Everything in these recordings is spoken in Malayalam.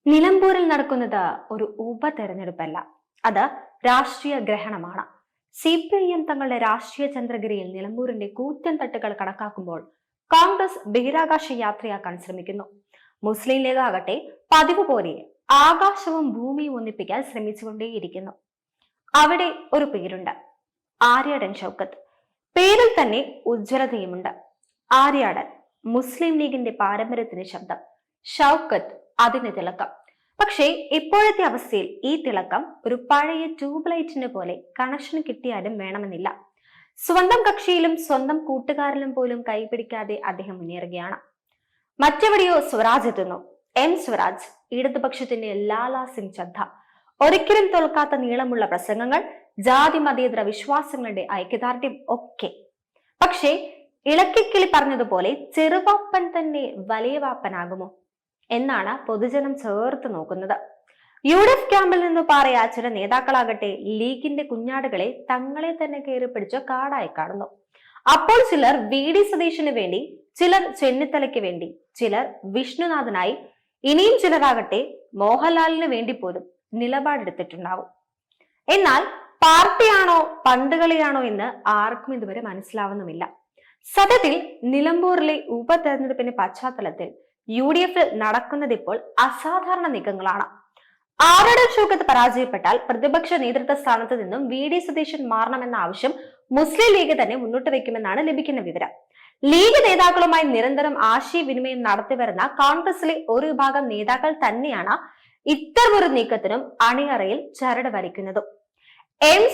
നിലമ്പൂരിൽ നടക്കുന്നത് ഒരു ഉപതെരഞ്ഞെടുപ്പല്ല, അത് രാഷ്ട്രീയ ഗ്രഹണമാണ്. CPIM തങ്ങളുടെ രാഷ്ട്രീയ ചന്ദ്രഗിരിയിൽ നിലമ്പൂരിന്റെ കൂറ്റൻ തട്ടുകൾ കണക്കാക്കുമ്പോൾ കോൺഗ്രസ് ബഹിരാകാശ യാത്രയാക്കാൻ ശ്രമിക്കുന്നു. മുസ്ലിം ലീഗ് ആകട്ടെ പതിവ് പോലെ ആകാശവും ഭൂമിയും ഒന്നിപ്പിക്കാൻ ശ്രമിച്ചുകൊണ്ടേയിരിക്കുന്നു. അവിടെ ഒരു പേരുണ്ട്, ആര്യാടൻ ഷൗക്കത്ത്. പേരിൽ തന്നെ ഉജ്ജ്വലതയുമുണ്ട്. ആര്യാടൻ മുസ്ലിം ലീഗിന്റെ പാരമ്പര്യത്തിന് ശബ്ദം, ഷൗക്കത്ത് അതിന് തിളക്കം. പക്ഷേ ഇപ്പോഴത്തെ അവസ്ഥയിൽ ഈ തിളക്കം ഒരു പഴയ ട്യൂബ് ലൈറ്റിനെ പോലെ കണക്ഷൻ കിട്ടിയാലും വേണമെന്നില്ല. സ്വന്തം കക്ഷിയിലും സ്വന്തം കൂട്ടുകാരിലും പോലും കൈപിടിക്കാതെ അദ്ദേഹം മുന്നേറുകയാണ്. മറ്റെവിടെയോ സ്വരാജ് എത്തുന്നു. സ്വരാജ്, ഇടതുപക്ഷത്തിന്റെ ലാലാ സിംഗ് ചദ്ദ. ഒരിക്കലും തോൽക്കാത്ത നീളമുള്ള പ്രസംഗങ്ങൾ, ജാതി മതേതര വിശ്വാസങ്ങളുടെ ഐക്യദാർഢ്യം ഒക്കെ. പക്ഷേ ഇളക്കിക്കിളി പറഞ്ഞതുപോലെ ചെറുവാപ്പൻ തന്നെ വലിയ വാപ്പനാകുമോ എന്നാണ് പൊതുജനം ചേർത്ത് നോക്കുന്നത്. UDF ക്യാമ്പിൽ നിന്ന് പാറിയ ചില നേതാക്കളാകട്ടെ ലീഗിന്റെ കുഞ്ഞാടുകളെ തങ്ങളെ തന്നെ കയറി പിടിച്ച കാടായി കാണുന്നു. അപ്പോൾ ചിലർ VD സതീശന് വേണ്ടി, ചിലർ ചെന്നിത്തലയ്ക്ക് വേണ്ടി, ചിലർ വിഷ്ണുനാഥനായി, ഇനിയും ചിലരാകട്ടെ മോഹൻലാലിന് വേണ്ടി പോലും നിലപാടെടുത്തിട്ടുണ്ടാവും. എന്നാൽ പാർട്ടിയാണോ പന്തുകളിയാണോ എന്ന് ആർക്കും ഇതുവരെ മനസ്സിലാവുന്നുമില്ല. സത്യത്തിൽ നിലമ്പൂരിലെ ഉപതെരഞ്ഞെടുപ്പിന്റെ പശ്ചാത്തലത്തിൽ UDF നടക്കുന്നത് ഇപ്പോൾ അസാധാരണ നീക്കങ്ങളാണ്. ആര്യാടൻ ഷൗക്കത്ത് പരാജയപ്പെട്ടാൽ പ്രതിപക്ഷ നേതൃത്വ സ്ഥാനത്ത് നിന്നും VD സതീശൻ മാറണമെന്ന ആവശ്യം മുസ്ലിം ലീഗ് തന്നെ മുന്നോട്ട് വയ്ക്കുമെന്നാണ് ലഭിക്കുന്ന വിവരം. ലീഗ് നേതാക്കളുമായി നിരന്തരം ആശയവിനിമയം നടത്തിവരുന്ന കോൺഗ്രസിലെ ഒരു വിഭാഗം നേതാക്കൾ തന്നെയാണ് ഇത്തരമൊരു നീക്കത്തിനും അണിയറയിൽ ചരട് വലിക്കുന്നതും.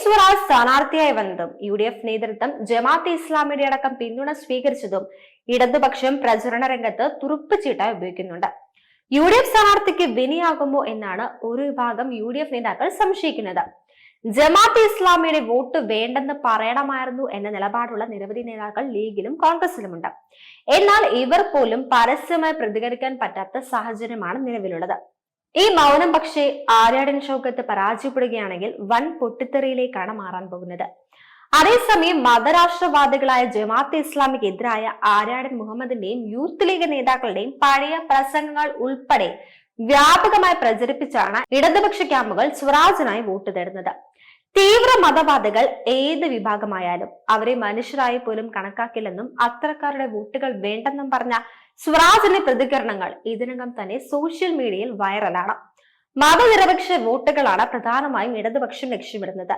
സ്വരാജ് സ്ഥാനാർത്ഥിയായി വന്നതും UDF നേതൃത്വം ജമാഅത്തെ ഇസ്ലാമിയുടെ അടക്കം പിന്തുണ സ്വീകരിച്ചതും ഇടതുപക്ഷം പ്രചരണ രംഗത്ത് തുറുപ്പുചീട്ടായി ഉപയോഗിക്കുന്നുണ്ട്. UDF സ്ഥാനാർത്ഥിക്ക് വിനിയാകുമോ എന്നാണ് ഒരു വിഭാഗം UDF നേതാക്കൾ സംശയിക്കുന്നത്. ജമാഅത്തെ ഇസ്ലാമിയുടെ വോട്ട് വേണ്ടെന്ന് പറയണമായിരുന്നു എന്ന നിലപാടുള്ള നിരവധി നേതാക്കൾ ലീഗിലും കോൺഗ്രസിലുമുണ്ട്. എന്നാൽ ഇവർ പോലും പരസ്യമായി പ്രതികരിക്കാൻ പറ്റാത്ത സാഹചര്യമാണ് നിലവിലുള്ളത്. ഈ മൗനം പക്ഷേ ആര്യാടൻ ഷൗക്കത്ത് പരാജയപ്പെടുകയാണെങ്കിൽ വൻ പൊട്ടിത്തെറിയിലേക്കാണ് മാറാൻ പോകുന്നത്. അതേസമയം മതരാഷ്ട്രവാദികളായ ജമാഅത്തെ ഇസ്ലാമിക്ക് എതിരായ ആര്യാടൻ മുഹമ്മദിന്റെയും യൂത്ത് ലീഗ് നേതാക്കളുടെയും പഴയ പ്രസംഗങ്ങൾ ഉൾപ്പെടെ വ്യാപകമായി പ്രചരിപ്പിച്ചാണ് ഇടതുപക്ഷ ക്യാമ്പുകൾ സ്വരാജിനായി വോട്ട് തേടുന്നത്. തീവ്ര മതവാദികൾ ഏത് വിഭാഗമായാലും അവരെ മനുഷ്യരായി പോലും കണക്കാക്കില്ലെന്നും അത്തരക്കാരുടെ വോട്ടുകൾ വേണ്ടെന്നും പറഞ്ഞ സ്വരാജിന്റെ പ്രതികരണങ്ങൾ ഇതിനകം തന്നെ സോഷ്യൽ മീഡിയയിൽ വൈറലാണ്. മതനിരപേക്ഷ വോട്ടുകളാണ് പ്രധാനമായും ഇടതുപക്ഷം ലക്ഷ്യമിടുന്നത്.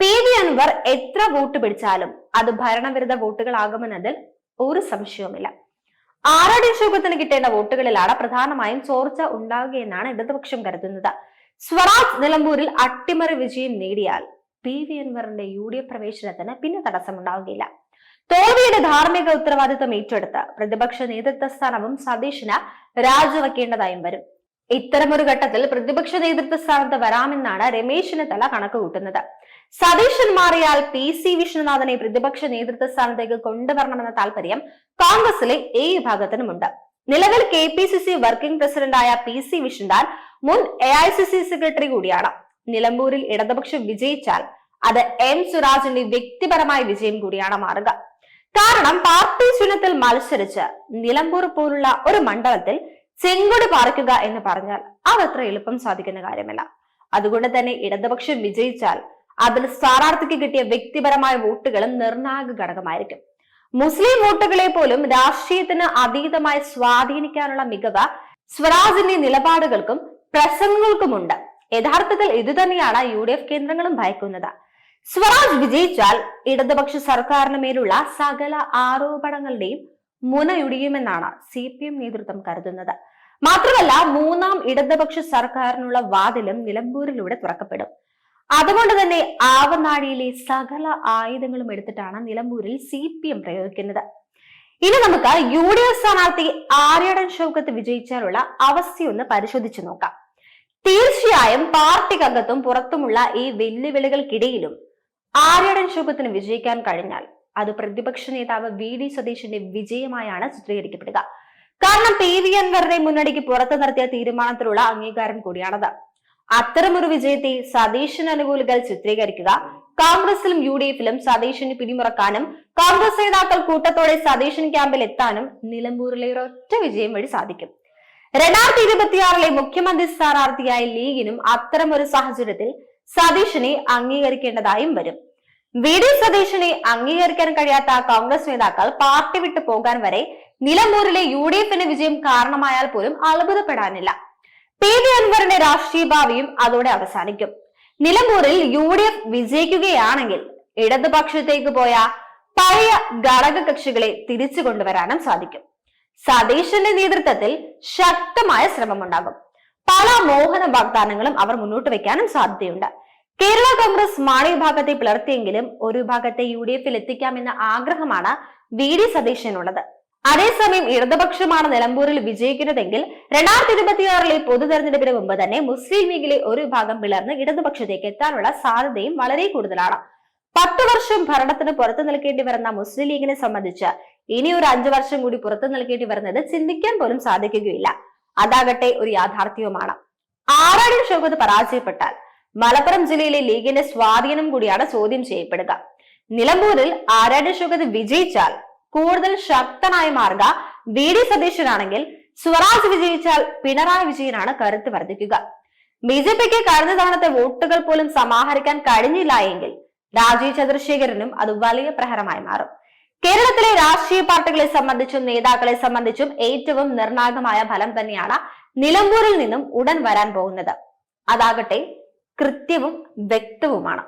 PV അൻവർ എത്ര വോട്ട് പിടിച്ചാലും അത് ഭരണവിരുദ്ധ വോട്ടുകളാകുമെന്നതിൽ ഒരു സംശയവുമില്ല. ആര്യാടൻ ഷൗക്കത്തിന് കിട്ടേണ്ട വോട്ടുകളിലാണ് പ്രധാനമായും ചോർച്ച ഉണ്ടാവുകയെന്നാണ് ഇടതുപക്ഷം കരുതുന്നത്. സ്വരാജ് നിലമ്പൂരിൽ അട്ടിമറി വിജയം നേടിയാൽ PV അൻവറിന്റെ UDF പ്രവേശനത്തിന് പിന്നെ തടസ്സമുണ്ടാവുകയില്ല. തോൽവിയുടെ ധാർമ്മിക ഉത്തരവാദിത്വം ഏറ്റെടുത്ത് പ്രതിപക്ഷ നേതൃത്വ സ്ഥാനവും സതീശന് രാജിവെക്കേണ്ടതായും വരും. ഇത്തരമൊരു ഘട്ടത്തിൽ പ്രതിപക്ഷ നേതൃത്വ സ്ഥാനത്ത് വരാമെന്നാണ് രമേശ് ചെന്നിത്തല കണക്ക് കൂട്ടുന്നത്. സതീശൻ മാറിയാൽ PC വിഷ്ണുനാഥനെ പ്രതിപക്ഷ നേതൃത്വ സ്ഥാനത്തേക്ക് കൊണ്ടുവരണമെന്ന താല്പര്യം കോൺഗ്രസിലെ ഈ വിഭാഗത്തിനുമുണ്ട്. നിലവിൽ KPCC വർക്കിംഗ് പ്രസിഡന്റായ PC വിഷ്ണുനാഥ് മുൻ AICC സെക്രട്ടറി കൂടിയാണ്. നിലമ്പൂരിൽ ഇടതുപക്ഷം വിജയിച്ചാൽ അത് സ്വരാജിന്റെ വ്യക്തിപരമായ വിജയം കൂടിയാണ് മാറുക. കാരണം പാർട്ടി ചിഹ്നത്തിൽ മത്സരിച്ച് നിലമ്പൂർ പോലുള്ള ഒരു മണ്ഡലത്തിൽ ചെങ്കൊടി പാറിക്കുക എന്ന് പറഞ്ഞാൽ അതത്ര എളുപ്പം സാധിക്കുന്ന കാര്യമല്ല. അതുകൊണ്ട് തന്നെ ഇടതുപക്ഷം വിജയിച്ചാൽ അതിൽ സ്ഥാനാർത്ഥിക്ക് കിട്ടിയ വ്യക്തിപരമായ വോട്ടുകളും നിർണായക ഘടകമായിരിക്കും. മുസ്ലിം വോട്ടുകളെ പോലും രാഷ്ട്രീയത്തിന് അതീതമായി സ്വാധീനിക്കാനുള്ള മികവ് സ്വരാജിന്റെ നിലപാടുകൾക്കും പ്രസംഗങ്ങൾക്കുമുണ്ട്. യഥാർത്ഥത്തിൽ ഇതുതന്നെയാണ് UDF കേന്ദ്രങ്ങളും ഭയക്കുന്നത്. സ്വരാജ് വിജയിച്ചാൽ ഇടതുപക്ഷ സർക്കാരിന് മേലുള്ള സകല ആരോപണങ്ങളുടെയും മുനയൊടിയുമെന്നാണ് CPM നേതൃത്വം കരുതുന്നത്. മാത്രമല്ല മൂന്നാം ഇടതുപക്ഷ സർക്കാരിനുള്ള വാതിലും നിലമ്പൂരിലൂടെ തുറക്കപ്പെടും. അതുകൊണ്ട് തന്നെ ആവനാഴിയിലെ സകല ആയുധങ്ങളും എടുത്തിട്ടാണ് നിലമ്പൂരിൽ CPM പ്രയോഗിക്കുന്നത്. ഇനി നമുക്ക് UDF സ്ഥാനാർത്ഥി ആര്യാടൻ ഷൗക്കത്ത് വിജയിച്ചാലുള്ള അവസ്ഥയൊന്ന് പരിശോധിച്ചു നോക്കാം. തീർച്ചയായും പാർട്ടിക്കകത്തും പുറത്തുമുള്ള ഈ വെല്ലുവിളികൾക്കിടയിലും ആര്യാടൻ ഷൗക്കത്തിന് വിജയിക്കാൻ കഴിഞ്ഞാൽ അത് പ്രതിപക്ഷ നേതാവ് VD സതീശന്റെ വിജയമായാണ് ചിത്രീകരിക്കപ്പെടുക. കാരണം PV അൻവറിനെ മുന്നണിക്ക് പുറത്തു നിർത്തിയ തീരുമാനത്തിലുള്ള അംഗീകാരം കൂടിയാണത്. അത്തരമൊരു വിജയത്തെ സതീശൻ അനുകൂലികൾ ചിത്രീകരിക്കുക കോൺഗ്രസിലും UDFിലും സതീശന് പിടിമുറക്കാനും കോൺഗ്രസ് നേതാക്കൾ കൂട്ടത്തോടെ സതീശൻ ക്യാമ്പിൽ എത്താനും നിലമ്പൂരിലെ ഒരൊറ്റ വിജയം വഴി സാധിക്കും. 2026 മുഖ്യമന്ത്രി സ്ഥാനാർത്ഥിയായ ലീഗിനും അത്തരം ഒരു സാഹചര്യത്തിൽ സതീശനെ അംഗീകരിക്കേണ്ടതായും വരും. വി ഡി സതീശനെ അംഗീകരിക്കാൻ കഴിയാത്ത കോൺഗ്രസ് നേതാക്കൾ പാർട്ടി വിട്ടു പോകാൻ വരെ നിലമ്പൂരിലെ UDF-ന് വിജയം കാരണമായാൽ പോലും അത്ഭുതപ്പെടാനില്ല. PV അൻവറിന്റെ രാഷ്ട്രീയ ഭാവിയും അതോടെ അവസാനിക്കും. നിലമ്പൂരിൽ UDF വിജയിക്കുകയാണെങ്കിൽ ഇടതുപക്ഷത്തേക്ക് പോയ പഴയ ഘടക കക്ഷികളെ തിരിച്ചു കൊണ്ടുവരാനും സാധിക്കും. സതീശന്റെ നേതൃത്വത്തിൽ ശക്തമായ ശ്രമമുണ്ടാകും. പല മോഹന വാഗ്ദാനങ്ങളും അവർ മുന്നോട്ട് വെക്കാനും സാധ്യതയുണ്ട്. കേരള കോൺഗ്രസ് മാണി വിഭാഗത്തെ പിളർത്തിയെങ്കിലും ഒരു വിഭാഗത്തെ UDF-ൽ എത്തിക്കാമെന്ന ആഗ്രഹമാണ് വി ഡി സതീശനുള്ളത്. അതേസമയം ഇടതുപക്ഷമാണ് നിലമ്പൂരിൽ വിജയിക്കുന്നതെങ്കിൽ 2026 പൊതു തെരഞ്ഞെടുപ്പിന് മുമ്പ് തന്നെ മുസ്ലിം ലീഗിലെ ഒരു വിഭാഗം പിളർന്ന് ഇടതുപക്ഷത്തേക്ക് എത്താനുള്ള സാധ്യതയും വളരെ കൂടുതലാണ്. 10 വർഷം ഭരണത്തിന് പുറത്തു നിൽക്കേണ്ടി വരുന്ന മുസ്ലിം ലീഗിനെ സംബന്ധിച്ച് ഇനി ഒരു 5 വർഷം കൂടി പുറത്തു നിൽക്കേണ്ടി വരുന്നത് ചിന്തിക്കാൻ പോലും സാധിക്കുകയില്ല. അതാകട്ടെ ഒരു യാഥാർത്ഥ്യവുമാണ്. ആറാടി ഷൗക്കത്ത് പരാജയപ്പെട്ടാൽ മലപ്പുറം ജില്ലയിലെ ലീഗിന്റെ സ്വാധീനം കൂടിയാണ് ചോദ്യം ചെയ്യപ്പെടുക. നിലമ്പൂരിൽ ആറാടി ഷൗക്കത്ത് വിജയിച്ചാൽ കൂടുതൽ ശക്തനായി മാറുക വി ഡി സതീശനാണെങ്കിൽ, സ്വരാജ് വിജയിച്ചാൽ പിണറായി വിജയനാണ് കരുത്ത് വർദ്ധിക്കുക. BJPക്ക് കഴിഞ്ഞ തവണത്തെ വോട്ടുകൾ പോലും സമാഹരിക്കാൻ കഴിഞ്ഞില്ല എങ്കിൽ രാജീവ് ചന്ദ്രശേഖരനും അത് വലിയ പ്രഹരമായി മാറും. കേരളത്തിലെ രാഷ്ട്രീയ പാർട്ടികളെ സംബന്ധിച്ചും നേതാക്കളെ സംബന്ധിച്ചും ഏറ്റവും നിർണായകമായ ഫലം തന്നെയാണ് നിലമ്പൂരിൽ നിന്നും ഉടൻ വരാൻ പോകുന്നത്. അതാകട്ടെ കൃത്യവും വ്യക്തവുമാണ്.